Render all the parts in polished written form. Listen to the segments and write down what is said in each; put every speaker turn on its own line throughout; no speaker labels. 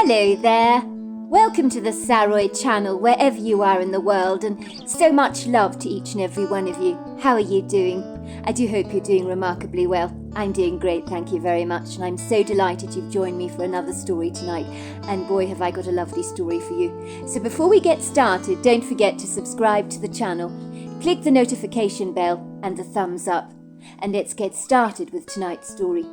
Hello there. Welcome to the Saroy channel, wherever you are in the world, and so much love to each and every one of you. How are you doing? I do hope you're doing remarkably well. I'm doing great, thank you very much, and I'm so delighted you've joined me for another story tonight, and boy have I got a lovely story for you. So before we get started, don't forget to subscribe to the channel, click the notification bell and the thumbs up, and let's get started with tonight's story.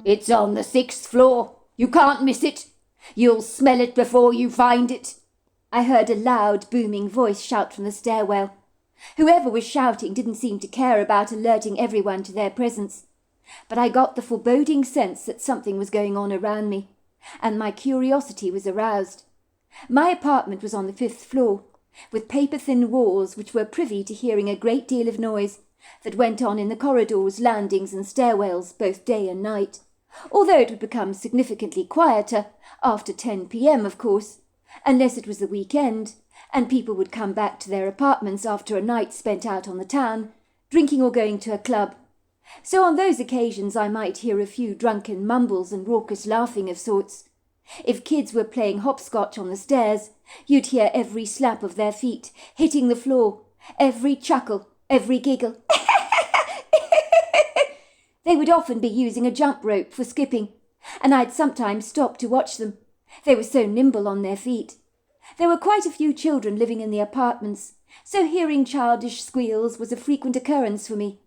It's on the 6th floor. You can't miss it. You'll smell it before you find it. I heard a loud, booming voice shout from the stairwell. Whoever was shouting didn't seem to care about alerting everyone to their presence. But I got the foreboding sense that something was going on around me, and my curiosity was aroused. My apartment was on the 5th floor, with paper-thin walls which were privy to hearing a great deal of noise that went on in the corridors, landings and stairwells both day and night. Although it would become significantly quieter after 10 p.m, of course, unless it was the weekend, and people would come back to their apartments after a night spent out on the town, drinking or going to a club. So on those occasions I might hear a few drunken mumbles and raucous laughing of sorts. If kids were playing hopscotch on the stairs, you'd hear every slap of their feet hitting the floor, every chuckle, every giggle. They would often be using a jump rope for skipping, and I'd sometimes stop to watch them. They were so nimble on their feet. There were quite a few children living in the apartments, so hearing childish squeals was a frequent occurrence for me,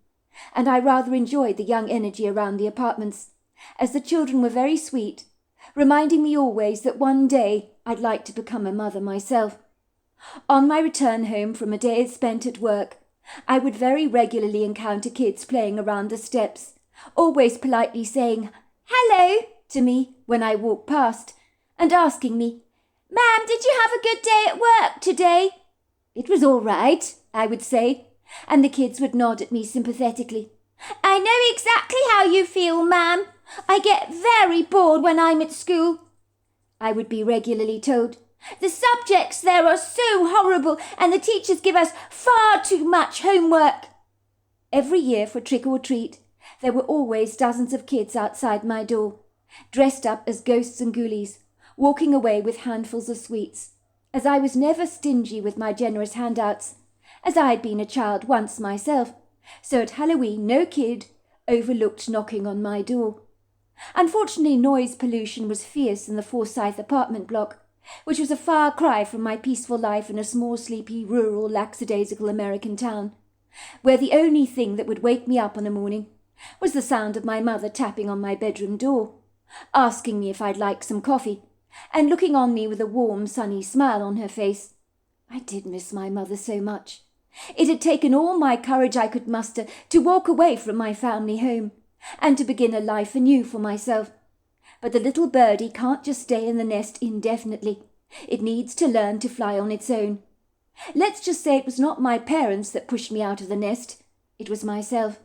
and I rather enjoyed the young energy around the apartments, as the children were very sweet, reminding me always that one day I'd like to become a mother myself. On my return home from a day spent at work, I would very regularly encounter kids playing around the steps, always politely saying "hello" to me when I walked past, and asking me, "Ma'am, did you have a good day at work today?" It was all right, I would say, and the kids would nod at me sympathetically. "I know exactly how you feel, ma'am. I get very bored when I'm at school," I would be regularly told. "The subjects there are so horrible, and the teachers give us far too much homework." Every year for trick or treat, there were always dozens of kids outside my door, dressed up as ghosts and ghoulies, walking away with handfuls of sweets, as I was never stingy with my generous handouts, as I had been a child once myself, so at Halloween no kid overlooked knocking on my door. Unfortunately, noise pollution was fierce in the Forsyth apartment block, which was a far cry from my peaceful life in a small, sleepy, rural, lackadaisical American town, where the only thing that would wake me up on a morning was the sound of my mother tapping on my bedroom door, asking me if I'd like some coffee, and looking on me with a warm, sunny smile on her face. I did miss my mother so much. It had taken all my courage I could muster to walk away from my family home, and to begin a life anew for myself. But the little birdie can't just stay in the nest indefinitely. It needs to learn to fly on its own. Let's just say it was not my parents that pushed me out of the nest. It was myself.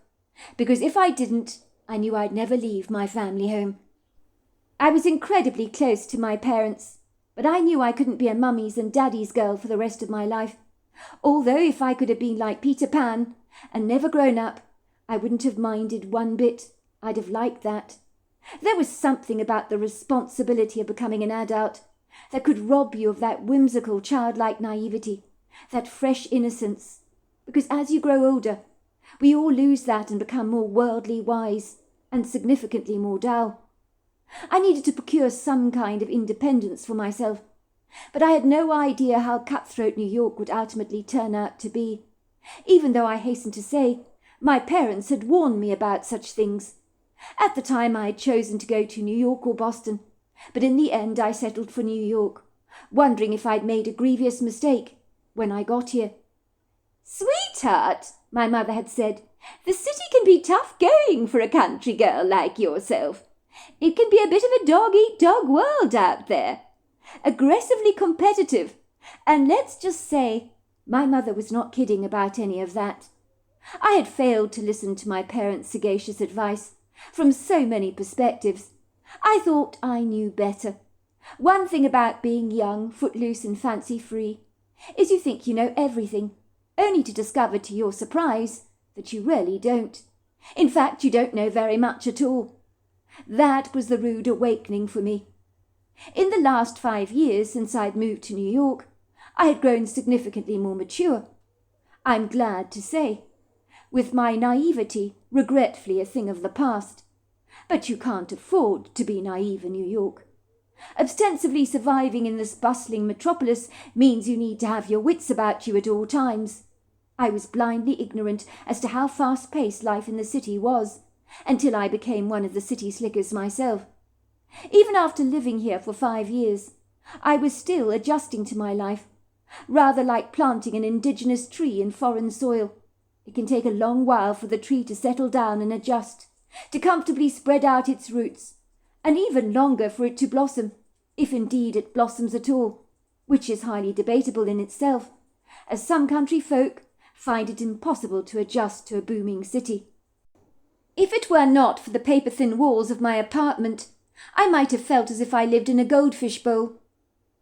Because if I didn't, I knew I'd never leave my family home. I was incredibly close to my parents, but I knew I couldn't be a mummy's and daddy's girl for the rest of my life. Although if I could have been like Peter Pan and never grown up, I wouldn't have minded one bit. I'd have liked that. There was something about the responsibility of becoming an adult that could rob you of that whimsical childlike naivety, that fresh innocence, because as you grow older, we all lose that and become more worldly wise and significantly more dull. I needed to procure some kind of independence for myself, but I had no idea how cutthroat New York would ultimately turn out to be, even though I hasten to say my parents had warned me about such things. At the time I had chosen to go to New York or Boston, but in the end I settled for New York, wondering if I'd made a grievous mistake when I got here. "Sweetheart," my mother had said, "the city can be tough going for a country girl like yourself. It can be a bit of a dog-eat-dog world out there. Aggressively competitive, and let's just say my mother was not kidding about any of that. I had failed to listen to my parents' sagacious advice from so many perspectives. I thought I knew better. One thing about being young, footloose and fancy-free is you think you know everything, only to discover to your surprise that you really don't. In fact, you don't know very much at all. That was the rude awakening for me, In the last 5 years since I'd moved to New York, I had grown significantly more mature, I'm glad to say, with my naivety regretfully a thing of the past. But you can't afford to be naive in New York. Ostensibly surviving in this bustling metropolis means you need to have your wits about you at all times. I was blindly ignorant as to how fast-paced life in the city was, until I became one of the city slickers myself. Even after living here for 5 years, I was still adjusting to my life, rather like planting an indigenous tree in foreign soil. It can take a long while for the tree to settle down and adjust, to comfortably spread out its roots, and even longer for it to blossom, if indeed it blossoms at all, which is highly debatable in itself, as some country folk find it impossible to adjust to a booming city. If it were not for the paper-thin walls of my apartment, I might have felt as if I lived in a goldfish bowl.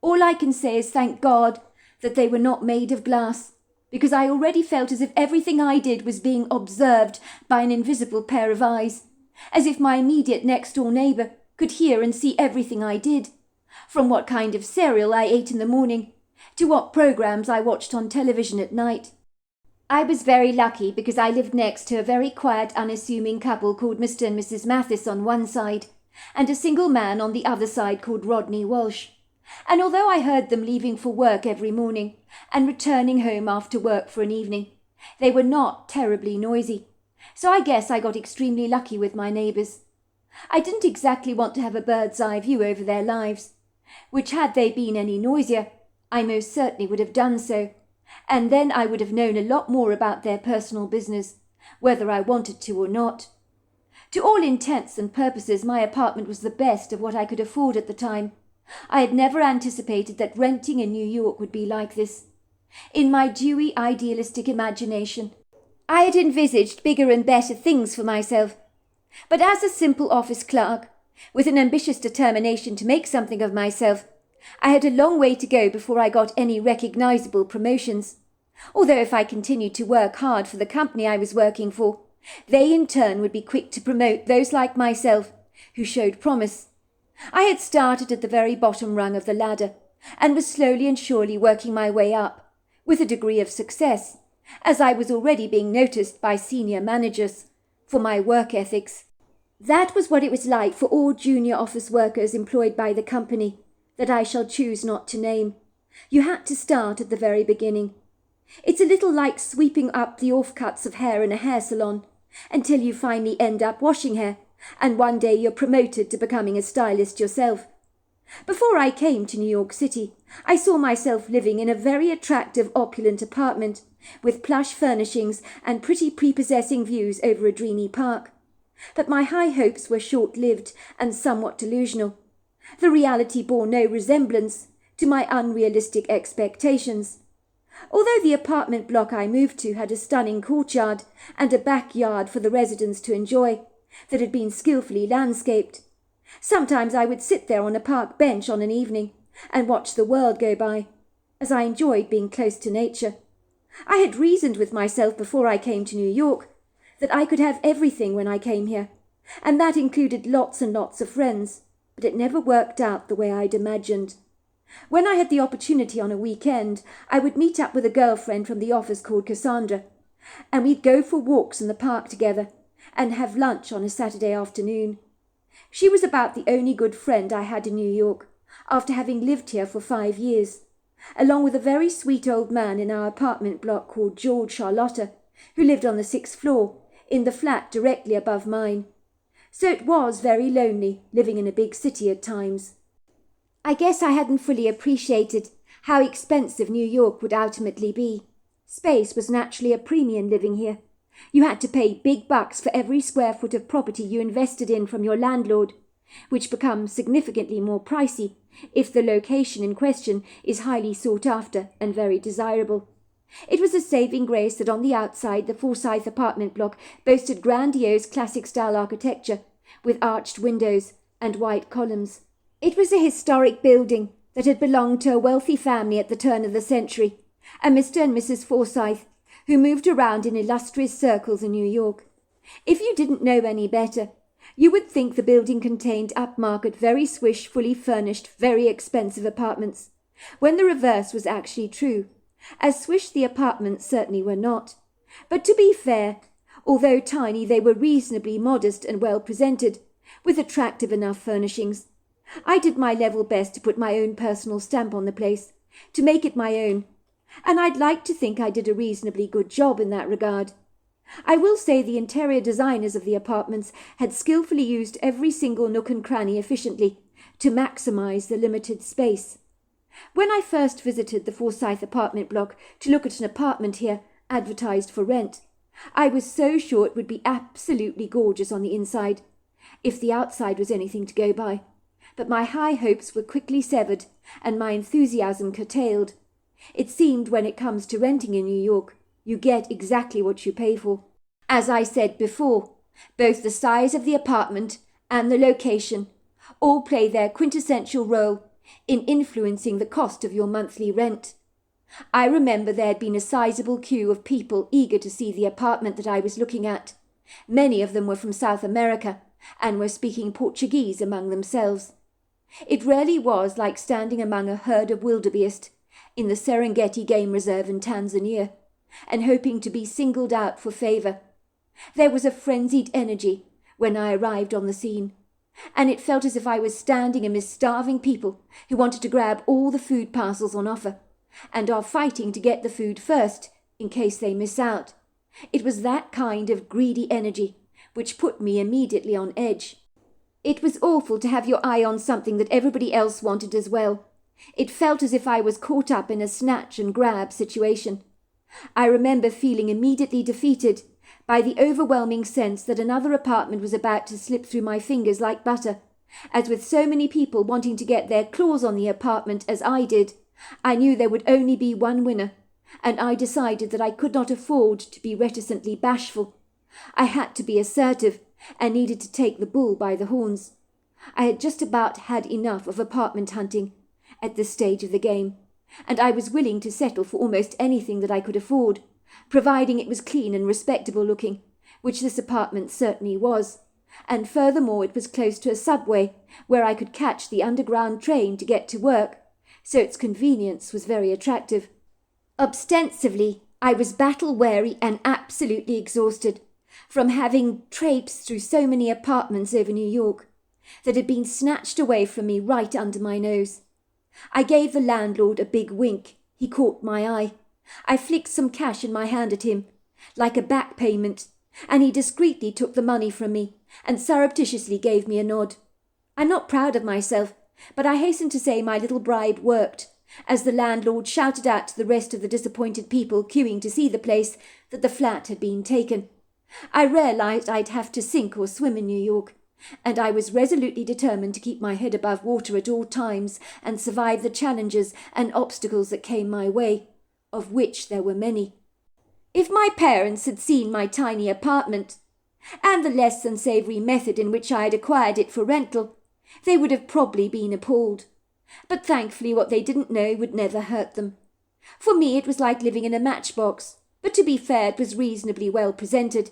All I can say is thank God that they were not made of glass, because I already felt as if everything I did was being observed by an invisible pair of eyes, as if my immediate next-door neighbour could hear and see everything I did, from what kind of cereal I ate in the morning, to what programmes I watched on television at night. I was very lucky because I lived next to a very quiet, unassuming couple called Mr. and Mrs. Mathis on one side, and a single man on the other side called Rodney Walsh. And although I heard them leaving for work every morning and returning home after work for an evening, they were not terribly noisy, so I guess I got extremely lucky with my neighbours. I didn't exactly want to have a bird's-eye view over their lives, which had they been any noisier, I most certainly would have done so, and then I would have known a lot more about their personal business, whether I wanted to or not. To all intents and purposes, my apartment was the best of what I could afford at the time. I had never anticipated that renting in New York would be like this. In my dewy, idealistic imagination, I had envisaged bigger and better things for myself. But as a simple office clerk, with an ambitious determination to make something of myself, I had a long way to go before I got any recognizable promotions, although if I continued to work hard for the company I was working for, they in turn would be quick to promote those like myself who showed promise. I had started at the very bottom rung of the ladder and was slowly and surely working my way up, with a degree of success, as I was already being noticed by senior managers for my work ethics. That was what it was like for all junior office workers employed by the company that I shall choose not to name. You had to start at the very beginning. It's a little like sweeping up the offcuts of hair in a hair salon, until you finally end up washing hair, and one day you're promoted to becoming a stylist yourself. Before I came to New York City, I saw myself living in a very attractive, opulent apartment, with plush furnishings and pretty prepossessing views over a dreamy park. But my high hopes were short-lived and somewhat delusional. The reality bore no resemblance to my unrealistic expectations. Although the apartment block I moved to had a stunning courtyard and a backyard for the residents to enjoy, that had been skillfully landscaped, sometimes I would sit there on a park bench on an evening and watch the world go by, as I enjoyed being close to nature. I had reasoned with myself before I came to New York that I could have everything when I came here, and that included lots and lots of friends, but it never worked out the way I'd imagined. When I had the opportunity on a weekend, I would meet up with a girlfriend from the office called Cassandra, and we'd go for walks in the park together and have lunch on a Saturday afternoon. She was about the only good friend I had in New York, after having lived here for 5 years, along with a very sweet old man in our apartment block called George Charlotta, who lived on the 6th floor, in the flat directly above mine. So it was very lonely, living in a big city at times. I guess I hadn't fully appreciated how expensive New York would ultimately be. Space was naturally a premium living here. You had to pay big bucks for every square foot of property you invested in from your landlord, which becomes significantly more pricey if the location in question is highly sought after and very desirable. It was a saving grace that on the outside the Forsyth apartment block boasted grandiose classic-style architecture with arched windows and white columns. It was a historic building that had belonged to a wealthy family at the turn of the century, a Mr. and Mrs. Forsyth, who moved around in illustrious circles in New York. If you didn't know any better, You would think the building contained upmarket, very swish, fully furnished, very expensive apartments, when the reverse was actually true, as swish the apartments certainly were not. But to be fair, although tiny, they were reasonably modest and well presented, with attractive enough furnishings. I did my level best to put my own personal stamp on the place, to make it my own, and I'd like to think I did a reasonably good job in that regard. I will say the interior designers of the apartments had skillfully used every single nook and cranny efficiently to maximise the limited space. When I first visited the Forsyth apartment block to look at an apartment here advertised for rent, I was so sure it would be absolutely gorgeous on the inside, if the outside was anything to go by. But my high hopes were quickly severed and my enthusiasm curtailed. It seemed when it comes to renting in New York, you get exactly what you pay for. As I said before, both the size of the apartment and the location all play their quintessential role in influencing the cost of your monthly rent. I remember there had been a sizable queue of people eager to see the apartment that I was looking at. Many of them were from South America and were speaking Portuguese among themselves. It really was like standing among a herd of wildebeest in the Serengeti Game Reserve in Tanzania, and hoping to be singled out for favour. There was a frenzied energy when I arrived on the scene, and it felt as if I was standing amidst starving people who wanted to grab all the food parcels on offer, and are fighting to get the food first in case they miss out. It was that kind of greedy energy which put me immediately on edge. It was awful to have your eye on something that everybody else wanted as well. It felt as if I was caught up in a snatch and grab situation. I remember feeling immediately defeated by the overwhelming sense that another apartment was about to slip through my fingers like butter, as with so many people wanting to get their claws on the apartment as I did, I knew there would only be one winner, and I decided that I could not afford to be reticently bashful. I had to be assertive and needed to take the bull by the horns. I had just about had enough of apartment hunting at this stage of the game, and I was willing to settle for almost anything that I could afford, providing it was clean and respectable looking, which this apartment certainly was, and furthermore it was close to a subway where I could catch the underground train to get to work, so its convenience was very attractive. Ostensibly, I was battle-weary and absolutely exhausted from having traipsed through so many apartments over New York that had been snatched away from me right under my nose. I gave the landlord a big wink. He caught my eye. I flicked some cash in my hand at him, like a back payment, and he discreetly took the money from me and surreptitiously gave me a nod. I'm not proud of myself, but I hasten to say my little bribe worked, as the landlord shouted out to the rest of the disappointed people queuing to see the place that the flat had been taken. I realized I'd have to sink or swim in New York, and I was resolutely determined to keep my head above water at all times and survive the challenges and obstacles that came my way, of which there were many. If my parents had seen my tiny apartment, and the less than savoury method in which I had acquired it for rental, they would have probably been appalled. But thankfully what they didn't know would never hurt them. For me it was like living in a matchbox, but to be fair it was reasonably well presented,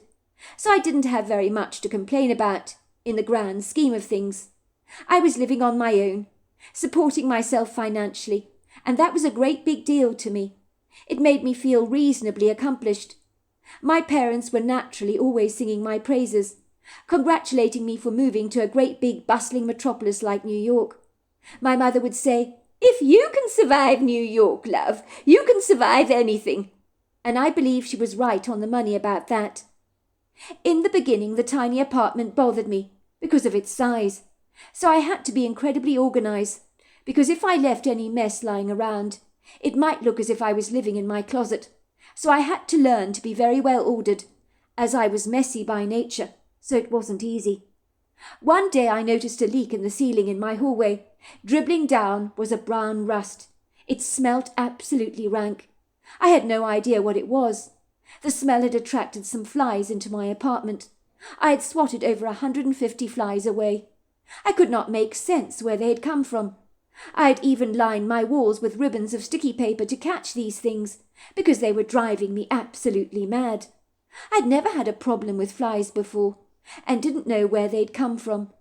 so I didn't have very much to complain about in the grand scheme of things. I was living on my own, supporting myself financially, and that was a great big deal to me. It made me feel reasonably accomplished. My parents were naturally always singing my praises, congratulating me for moving to a great big bustling metropolis like New York. My mother would say, "If you can survive New York, love, you can survive anything." And I believe she was right on the money about that. In the beginning, the tiny apartment bothered me because of its size, so I had to be incredibly organized, because if I left any mess lying around, it might look as if I was living in my closet. So I had to learn to be very well ordered, as I was messy by nature, so it wasn't easy. One day I noticed a leak in the ceiling in my hallway. Dribbling down was a brown rust. It smelt absolutely rank. I had no idea what it was. The smell had attracted some flies into my apartment. I had swatted over 150 flies away. I could not make sense where they had come from. I had even lined my walls with ribbons of sticky paper to catch these things, because they were driving me absolutely mad. I'd never had a problem with flies before, and didn't know where they'd come from.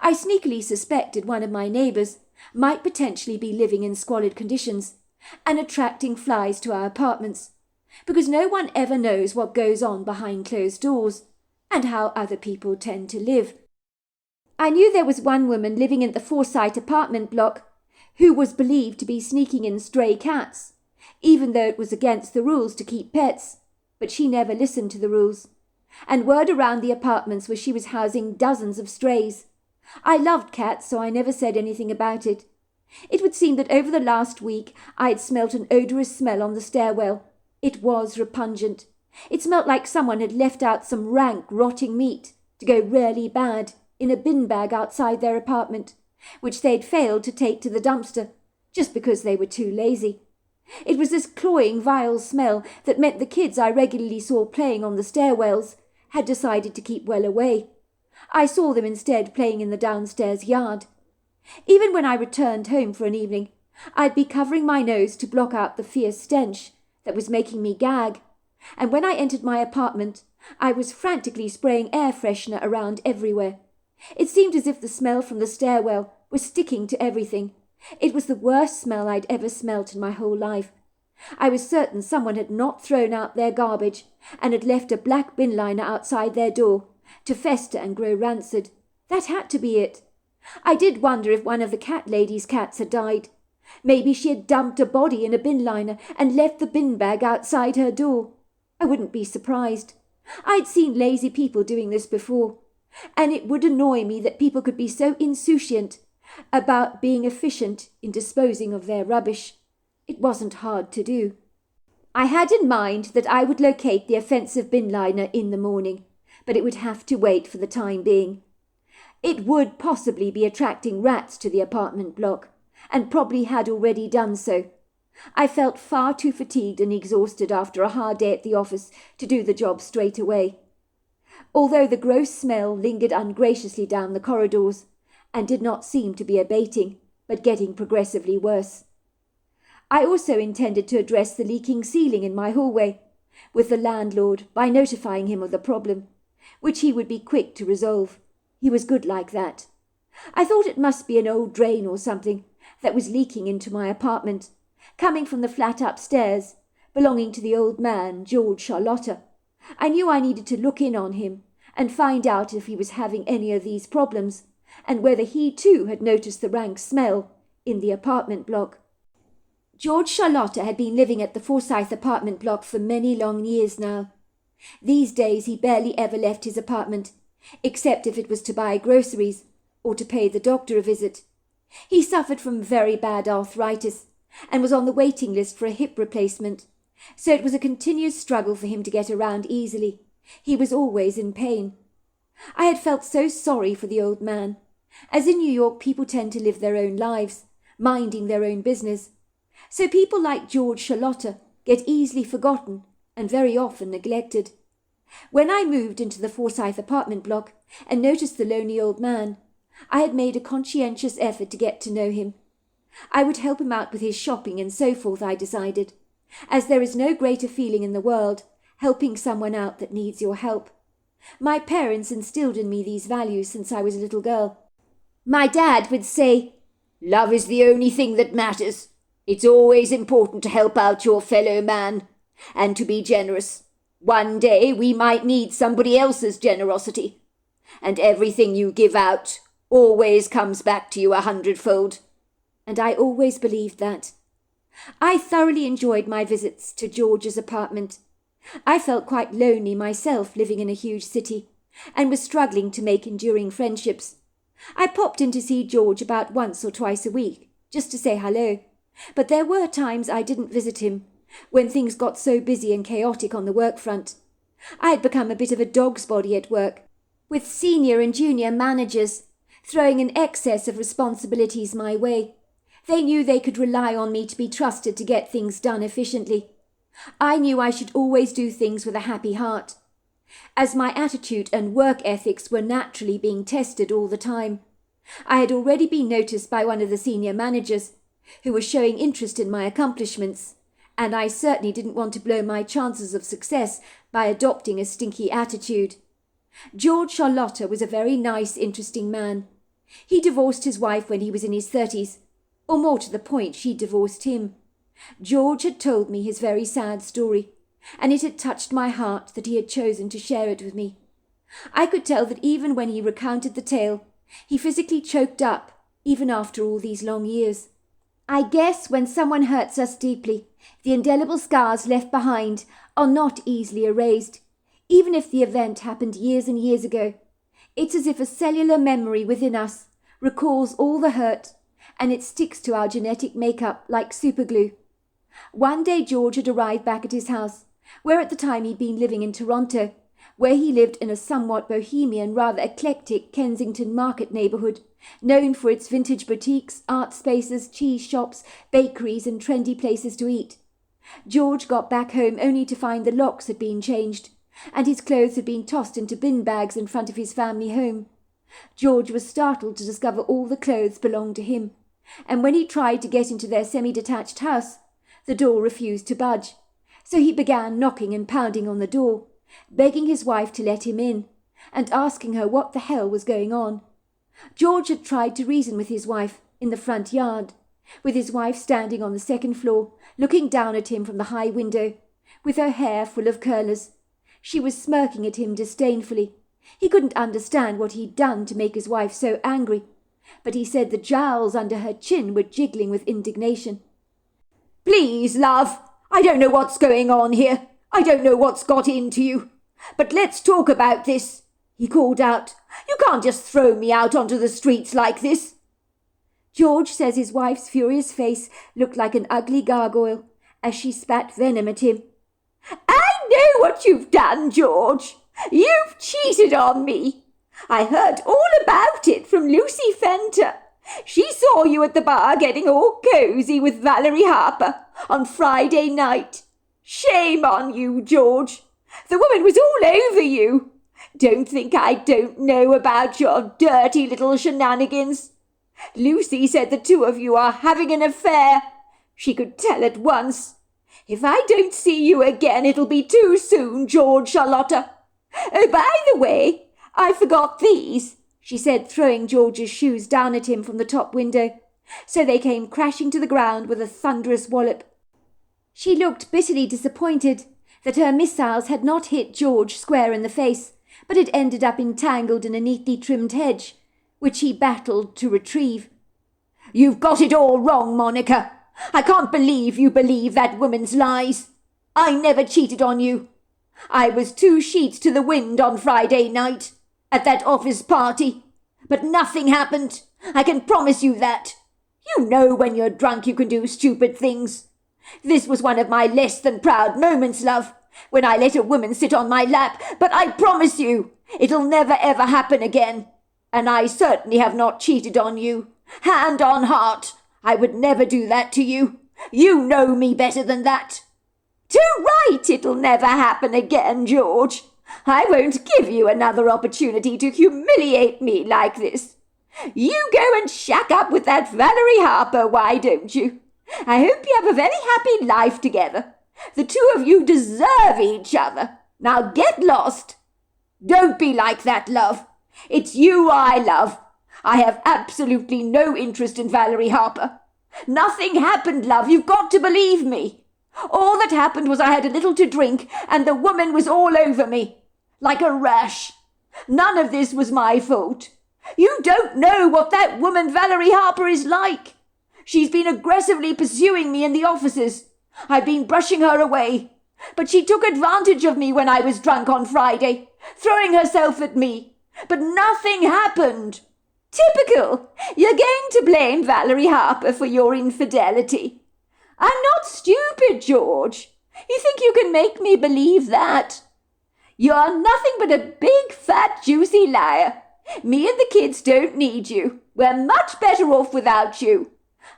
I sneakily suspected one of my neighbours might potentially be living in squalid conditions and attracting flies to our apartments, because no one ever knows what goes on behind closed doors and how other people tend to live. I knew there was one woman living in the Forsyth apartment block who was believed to be sneaking in stray cats, even though it was against the rules to keep pets, but she never listened to the rules, and word around the apartments was she was housing dozens of strays. I loved cats, so I never said anything about it. It would seem that over the last week I had smelt an odorous smell on the stairwell. It was repugnant. It smelt like someone had left out some rank, rotting meat to go really bad in a bin bag outside their apartment, which they'd failed to take to the dumpster, just because they were too lazy. It was this cloying, vile smell that meant the kids I regularly saw playing on the stairwells had decided to keep well away. I saw them instead playing in the downstairs yard. Even when I returned home for an evening, I'd be covering my nose to block out the fierce stench that was making me gag, and when I entered my apartment, I was frantically spraying air freshener around everywhere. It seemed as if the smell from the stairwell was sticking to everything. It was the worst smell I'd ever smelt in my whole life. I was certain someone had not thrown out their garbage and had left a black bin liner outside their door to fester and grow rancid. That had to be it. I did wonder if one of the cat lady's cats had died. Maybe she had dumped a body in a bin liner and left the bin bag outside her door. I wouldn't be surprised. I'd seen lazy people doing this before, and it would annoy me that people could be so insouciant about being efficient in disposing of their rubbish. It wasn't hard to do. I had in mind that I would locate the offensive bin liner in the morning, but it would have to wait for the time being. It would possibly be attracting rats to the apartment block, and probably had already done so. I felt far too fatigued and exhausted after a hard day at the office to do the job straight away. Although the gross smell lingered ungraciously down the corridors, and did not seem to be abating, but getting progressively worse. I also intended to address the leaking ceiling in my hallway with the landlord by notifying him of the problem, which he would be quick to resolve. He was good like that. I thought it must be an old drain or something that was leaking into my apartment, coming from the flat upstairs, belonging to the old man, George Charlotta. I knew I needed to look in on him and find out if he was having any of these problems, and whether he too had noticed the rank smell in the apartment block. George Charlotta had been living at the Forsyth apartment block for many long years now. These days he barely ever left his apartment, except if it was to buy groceries or to pay the doctor a visit. He suffered from very bad arthritis and was on the waiting list for a hip replacement, so it was a continuous struggle for him to get around easily. He was always in pain. I had felt so sorry for the old man, as in New York people tend to live their own lives, minding their own business. So people like George Charlotta get easily forgotten and very often neglected. When I moved into the Forsyth apartment block and noticed the lonely old man, I had made a conscientious effort to get to know him. I would help him out with his shopping and so forth, I decided, as there is no greater feeling in the world helping someone out that needs your help. My parents instilled in me these values since I was a little girl. My dad would say, "Love is the only thing that matters. It's always important to help out your fellow man and to be generous. One day we might need somebody else's generosity, and everything you give out always comes back to you 100-fold. And I always believed that. I thoroughly enjoyed my visits to George's apartment. I felt quite lonely myself living in a huge city, and was struggling to make enduring friendships. I popped in to see George about once or twice a week, just to say hello, but there were times I didn't visit him, when things got so busy and chaotic on the work front. I had become a bit of a dog's body at work, with senior and junior managers throwing an excess of responsibilities my way. They knew they could rely on me to be trusted to get things done efficiently. I knew I should always do things with a happy heart, as my attitude and work ethics were naturally being tested all the time. I had already been noticed by one of the senior managers, who was showing interest in my accomplishments, and I certainly didn't want to blow my chances of success by adopting a stinky attitude. George Charlotta was a very nice, interesting man. He divorced his wife when he was in his 30s, or more to the point, she divorced him. George had told me his very sad story, and it had touched my heart that he had chosen to share it with me. I could tell that even when he recounted the tale, he physically choked up, even after all these long years. I guess when someone hurts us deeply, the indelible scars left behind are not easily erased, even if the event happened years and years ago. It's as if a cellular memory within us recalls all the hurt, and it sticks to our genetic makeup like superglue. One day George had arrived back at his house, where at the time he'd been living in Toronto, where he lived in a somewhat bohemian, rather eclectic Kensington market neighbourhood, known for its vintage boutiques, art spaces, cheese shops, bakeries and trendy places to eat. George got back home only to find the locks had been changed, and his clothes had been tossed into bin bags in front of his family home. George was startled to discover all the clothes belonged to him, and when he tried to get into their semi-detached house, the door refused to budge. So he began knocking and pounding on the door, begging his wife to let him in, and asking her what the hell was going on. George had tried to reason with his wife in the front yard, with his wife standing on the second floor, looking down at him from the high window, with her hair full of curlers. She was smirking at him disdainfully. He couldn't understand what he'd done to make his wife so angry, but he said the jowls under her chin were jiggling with indignation. "Please, love, I don't know what's going on here. I don't know what's got into you. But let's talk about this," he called out. "You can't just throw me out onto the streets like this." George says his wife's furious face looked like an ugly gargoyle as she spat venom at him. "I know what you've done, George. You've cheated on me. I heard all about it from Lucy Fenter. She saw you at the bar getting all cosy with Valerie Harper on Friday night. Shame on you, George. The woman was all over you. Don't think I don't know about your dirty little shenanigans. Lucy said the two of you are having an affair. She could tell at once. If I don't see you again, it'll be too soon, George Charlotta. Oh, by the way, I forgot these," she said, throwing George's shoes down at him from the top window, so they came crashing to the ground with a thunderous wallop. She looked bitterly disappointed that her missiles had not hit George square in the face, but had ended up entangled in a neatly trimmed hedge, which he battled to retrieve. "You've got it all wrong, Monica. I can't believe you believe that woman's lies. I never cheated on you. I was 2 sheets to the wind on Friday night, at that office party, but nothing happened. I can promise you that. You know when you're drunk you can do stupid things. This was one of my less than proud moments, love, when I let a woman sit on my lap, but I promise you, it'll never ever happen again. And I certainly have not cheated on you. Hand on heart, I would never do that to you. You know me better than that. Too right, it'll never happen again, George. I won't give you another opportunity to humiliate me like this. You go and shack up with that Valerie Harper, why don't you? I hope you have a very happy life together. The two of you deserve each other. Now get lost. Don't be like that, love. It's you I love. I have absolutely no interest in Valerie Harper. Nothing happened, love. You've got to believe me. All that happened was I had a little to drink, and the woman was all over me, like a rash. None of this was my fault. You don't know what that woman Valerie Harper is like. She's been aggressively pursuing me in the offices. I've been brushing her away, but she took advantage of me when I was drunk on Friday, throwing herself at me. But nothing happened. Typical. You're going to blame Valerie Harper for your infidelity. I'm not stupid, George. You think you can make me believe that? You're nothing but a big, fat, juicy liar. Me and the kids don't need you. We're much better off without you.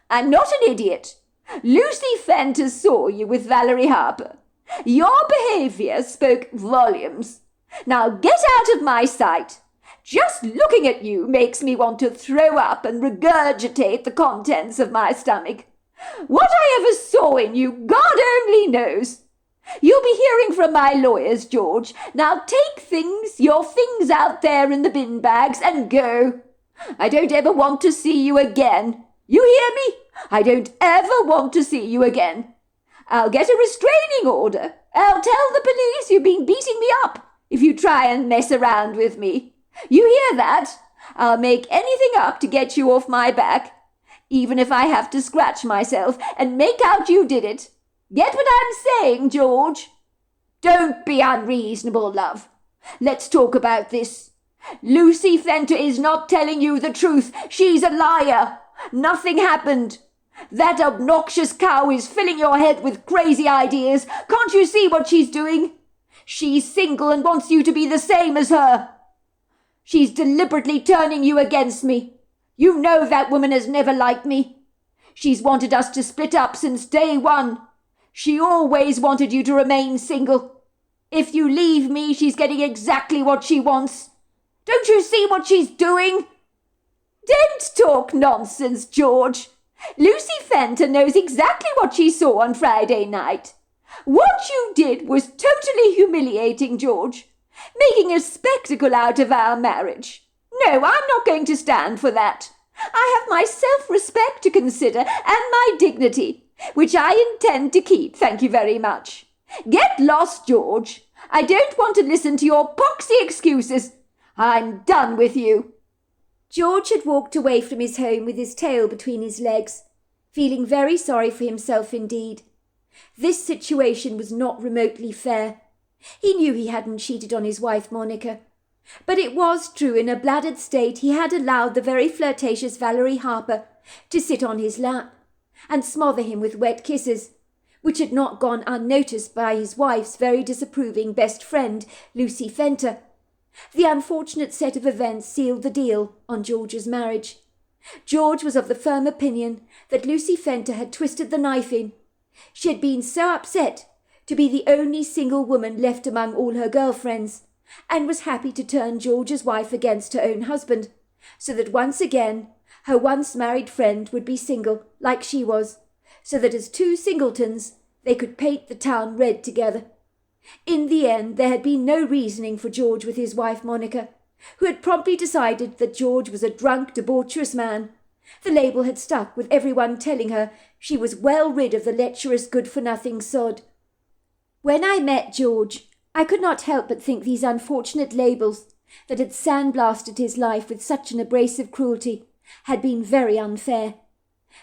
I'm not an idiot. Lucy Fenter saw you with Valerie Harper. Your behaviour spoke volumes. Now get out of my sight. Just looking at you makes me want to throw up and regurgitate the contents of my stomach. What I ever saw in you, God only knows.
You'll be hearing from my lawyers, George. Now take your things out there in the bin bags and go. I don't ever want to see you again. You hear me? I don't ever want to see you again. I'll get a restraining order. I'll tell the police you've been beating me up if you try and mess around with me. You hear that? I'll make anything up to get you off my back, even if I have to scratch myself and make out you did it. Get what I'm saying, George? Don't be unreasonable, love. Let's talk about this. Lucy Fenter is not telling you the truth. She's a liar. Nothing happened. That obnoxious cow is filling your head with crazy ideas. Can't you see what she's doing? She's single and wants you to be the same as her. She's deliberately turning you against me. You know that woman has never liked me. She's wanted us to split up since day one. She always wanted you to remain single. If you leave me, she's getting exactly what she wants. Don't you see what she's doing? Don't talk nonsense, George. Lucy Fenter knows exactly what she saw on Friday night. What you did was totally humiliating, George, making a spectacle out of our marriage. No, I'm not going to stand for that. I have my self-respect to consider and my dignity, which I intend to keep, thank you very much. Get lost, George. I don't want to listen to your poxy excuses. I'm done with you.
George had walked away from his home with his tail between his legs, feeling very sorry for himself indeed. This situation was not remotely fair. He knew he hadn't cheated on his wife Monica. But it was true in a bladdered state he had allowed the very flirtatious Valerie Harper to sit on his lap and smother him with wet kisses, which had not gone unnoticed by his wife's very disapproving best friend, Lucy Fenter. The unfortunate set of events sealed the deal on George's marriage. George was of the firm opinion that Lucy Fenter had twisted the knife in. She had been so upset to be the only single woman left among all her girlfriends, and was happy to turn George's wife against her own husband, so that once again her once married friend would be single, like she was, so that as two singletons they could paint the town red together. In the end, there had been no reasoning for George with his wife Monica, who had promptly decided that George was a drunk, debaucherous man. The label had stuck, with everyone telling her she was well rid of the lecherous good-for-nothing sod. When I met George, I could not help but think these unfortunate labels that had sandblasted his life with such an abrasive cruelty had been very unfair.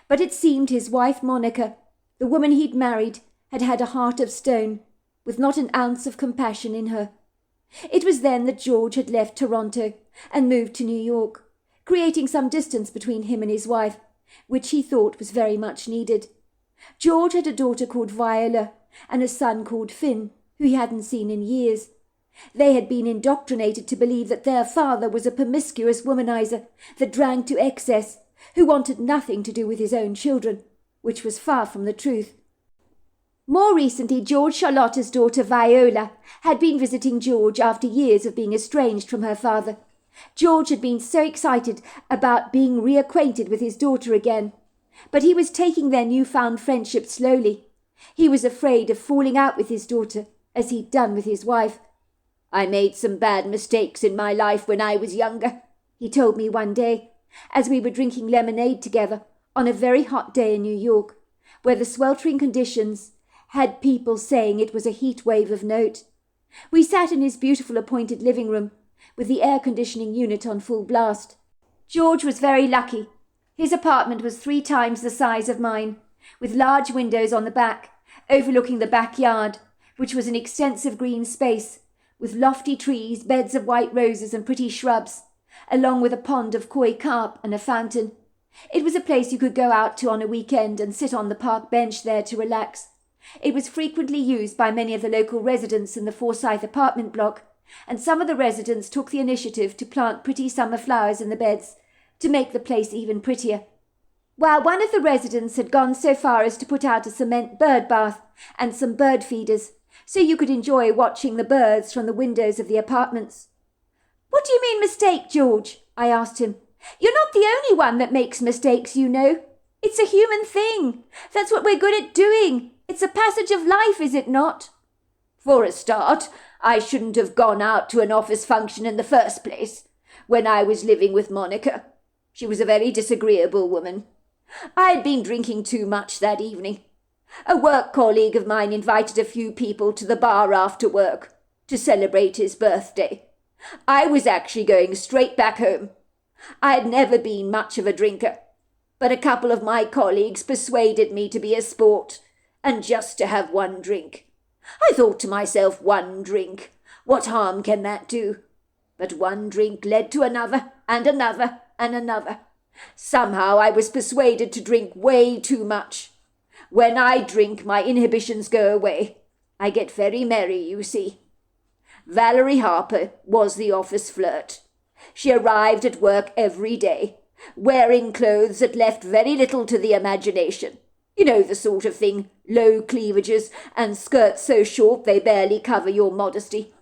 But it seemed his wife Monica, the woman he'd married, had had a heart of stone, with not an ounce of compassion in her. It was then that George had left Toronto and moved to New York, creating some distance between him and his wife, which he thought was very much needed. George had a daughter called Viola and a son called Finn, who he hadn't seen in years. They had been indoctrinated to believe that their father was a promiscuous womanizer that drank to excess, who wanted nothing to do with his own children, which was far from the truth. More recently, George Charlotta's daughter Viola had been visiting George after years of being estranged from her father. George had been so excited about being reacquainted with his daughter again, but he was taking their newfound friendship slowly. He was afraid of falling out with his daughter, as he'd done with his wife. "I made some bad mistakes in my life when I was younger," he told me one day, as we were drinking lemonade together on a very hot day in New York, where the sweltering conditions had people saying it was a heat wave of note. We sat in his beautiful appointed living room, with the air conditioning unit on full blast. George was very lucky. His apartment was 3 times the size of mine, with large windows on the back, overlooking the backyard, which was an extensive green space, with lofty trees, beds of white roses and pretty shrubs, along with a pond of koi carp and a fountain. It was a place you could go out to on a weekend and sit on the park bench there to relax. It was frequently used by many of the local residents in the Forsyth apartment block, and some of the residents took the initiative to plant pretty summer flowers in the beds to make the place even prettier, while one of the residents had gone so far as to put out a cement bird bath and some bird feeders, so you could enjoy watching the birds from the windows of the apartments. "What do you mean mistake, George?" I asked him. "You're not the only one that makes mistakes, you know. It's a human thing. That's what we're good at doing. It's a passage of life, is it not?"
For a start, I shouldn't have gone out to an office function in the first place, when I was living with Monica. She was a very disagreeable woman. I had been drinking too much that evening. A work colleague of mine invited a few people to the bar after work to celebrate his birthday. I was actually going straight back home. I had never been much of a drinker, but a couple of my colleagues persuaded me to be a sport and just to have one drink. I thought to myself, one drink, what harm can that do? But one drink led to another and another and another. Somehow I was persuaded to drink way too much. When I drink, my inhibitions go away. I get very merry, you see. Valerie Harper was the office flirt. She arrived at work every day, wearing clothes that left very little to the imagination. You know the sort of thing, low cleavages and skirts so short they barely cover your modesty.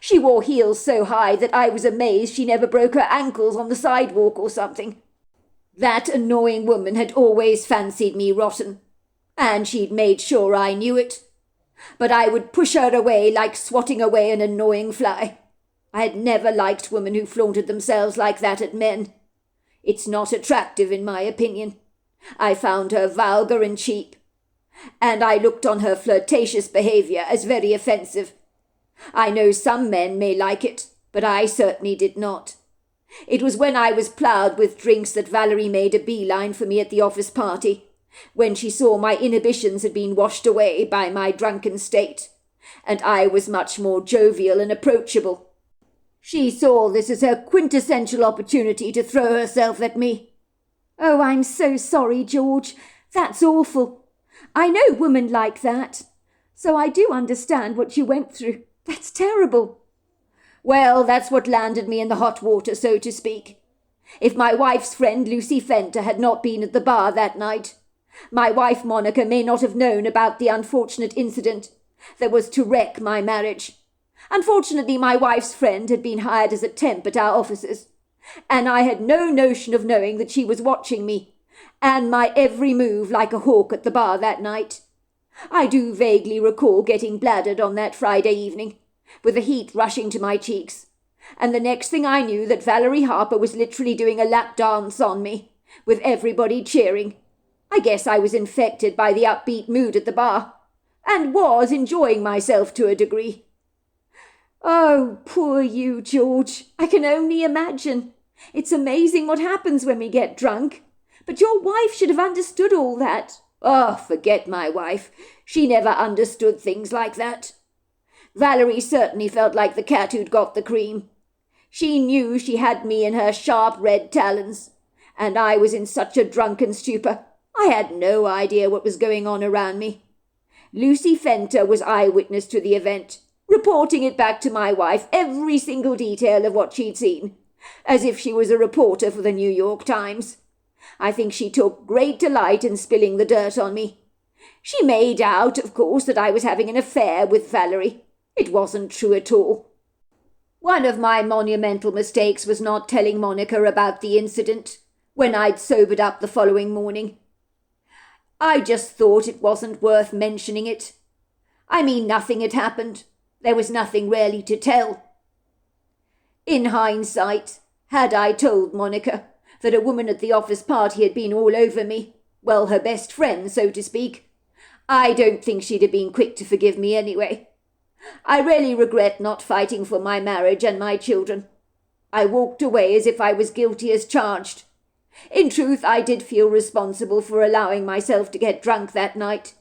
She wore heels so high that I was amazed she never broke her ankles on the sidewalk or something. That annoying woman had always fancied me rotten, and she'd made sure I knew it. But I would push her away like swatting away an annoying fly. I had never liked women who flaunted themselves like that at men. It's not attractive, in my opinion. I found her vulgar and cheap, and I looked on her flirtatious behaviour as very offensive. I know some men may like it, but I certainly did not. It was when I was ploughed with drinks that Valerie made a beeline for me at the office party, when she saw my inhibitions had been washed away by my drunken state, and I was much more jovial and approachable. She saw this as her quintessential opportunity to throw herself at me.
Oh, I'm so sorry, George. That's awful. I know women like that, so I do understand what you went through. That's terrible.
Well, that's what landed me in the hot water, so to speak. If my wife's friend Lucy Fenter had not been at the bar that night, my wife Monica may not have known about the unfortunate incident that was to wreck my marriage. Unfortunately, my wife's friend had been hired as a temp at our offices, and I had no notion of knowing that she was watching me and my every move like a hawk at the bar that night. I do vaguely recall getting bladdered on that Friday evening, with the heat rushing to my cheeks, and the next thing I knew that Valerie Harper was literally doing a lap dance on me, with everybody cheering. I guess I was infected by the upbeat mood at the bar, and was enjoying myself to a degree.
Oh, poor you, George. I can only imagine. It's amazing what happens when we get drunk. But your wife should have understood all that.
Oh, forget my wife. She never understood things like that. Valerie certainly felt like the cat who'd got the cream. She knew she had me in her sharp red talons, and I was in such a drunken stupor. I had no idea what was going on around me. Lucy Fenter was eyewitness to the event, reporting it back to my wife, every single detail of what she'd seen, as if she was a reporter for the New York Times. I think she took great delight in spilling the dirt on me. She made out, of course, that I was having an affair with Valerie. It wasn't true at all. One of my monumental mistakes was not telling Monica about the incident when I'd sobered up the following morning. I just thought it wasn't worth mentioning it. I mean, nothing had happened. There was nothing really to tell. In hindsight, had I told Monica that a woman at the office party had been all over me, well, her best friend, so to speak, I don't think she'd have been quick to forgive me anyway. I really regret not fighting for my marriage and my children. I walked away as if I was guilty as charged. In truth, I did feel responsible for allowing myself to get drunk that night.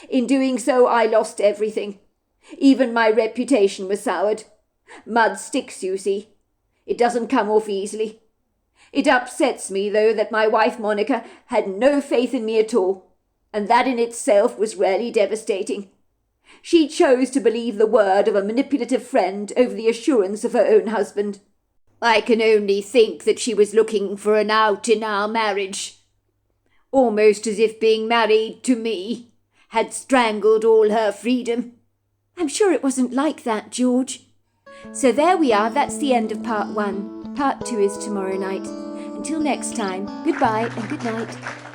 In doing so, I lost everything. Even my reputation was soured. Mud sticks, you see. It doesn't come off easily. It upsets me, though, that my wife Monica had no faith in me at all, and that in itself was really devastating. She chose to believe the word of a manipulative friend over the assurance of her own husband. I can only think that she was looking for an out in our marriage, almost as if being married to me had strangled all her freedom.
I'm sure it wasn't like that, George. So there we are, that's the end of part 1. Part 2 is tomorrow night. Until next time, goodbye and good night.